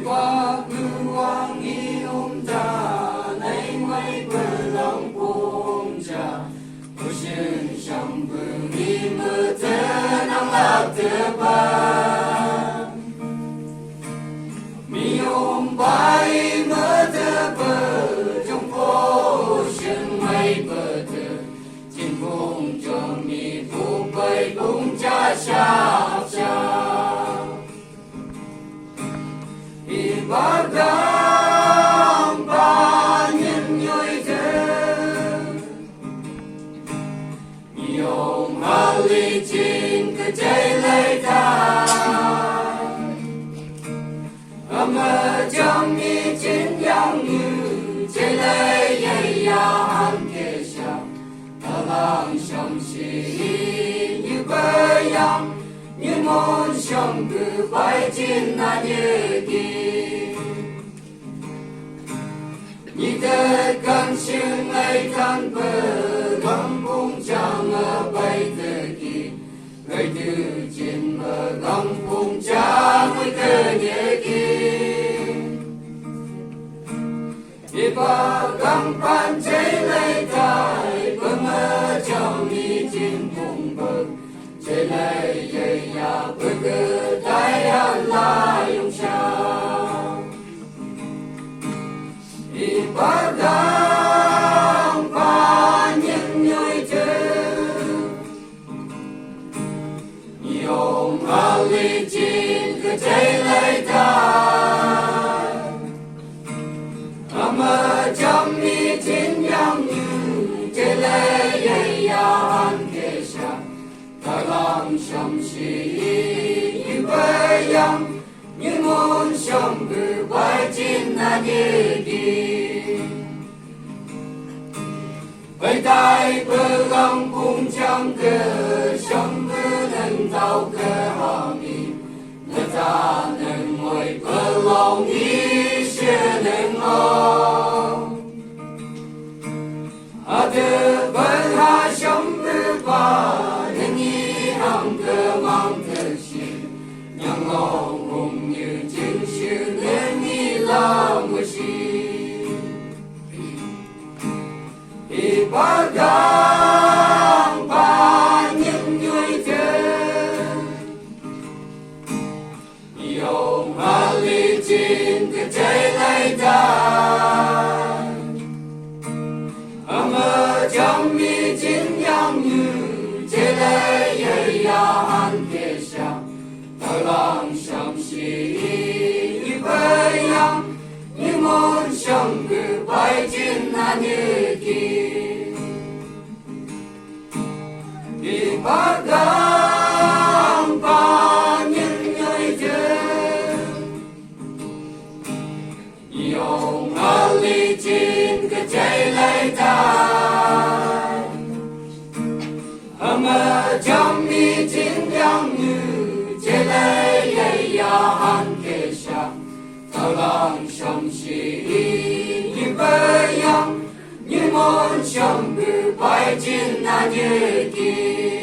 qua cư quang y ông cha nay mấy bờ lòng buông cha bờ sen sông bờ đi mưa thế nắng lạc thế ba mi ôm bay mưa thế bờ trong phố sen mấy bờ thế trên vùng cho mi phụ bay bung cha cha cha bác gắng ba nhân nhoi thế nhiều hà ly trên cái trái lấy ta ở trong mi trên yang như trái lấy dây ya han kê sa ta lang sông si như bơi yang như môn sông cứ bay trên na như kia như thế căn xương ngày tháng bờ gấm bung trăng ở bay từ kỳ ngày từ trên bờ gấm bung trăng với cơ nhẹ kỳ đi qua gấm pan cháy lấy tay bờ mơ trong đi trên vùng bờ cháy lấy dây ya bờ cơ tay ăn lại ông sao bác gắng ba nhân nhoi thế nhiều hà ly trên cái trái lấy ta ở trong mi trên yang như trái lấy dây ya han kê sa ta lang sông si như bơi yang như môn sông cứ bay trên na như đi bay tay bờ găng cùng trăng cơ sông bờ nâng tàu cơ hà mi người ta nâng ngồi bờ lòng đi xe nâng ông à từ bờ hà sông bờ ba nâng y hằng cơ mang cơ xin nhang lòng cùng như chính sự nên y làm người xin bác gắng ba nhân nhoi thế nhiều hà ly trên cái trái lấy ta ở trong mi trên yang như trái lấy dây ya han kê sa ta lang sông si như bơi yang như môn sông cứ bay trên na như kỳ bác gắng ba nhân nhoi thế nhiều hà ly trên cái trái lấy ta ở trong mi trên yang như trái lấy dây ya han kê sa ta lang sông si như bơi yang như môn sông cứ bay trên na như kia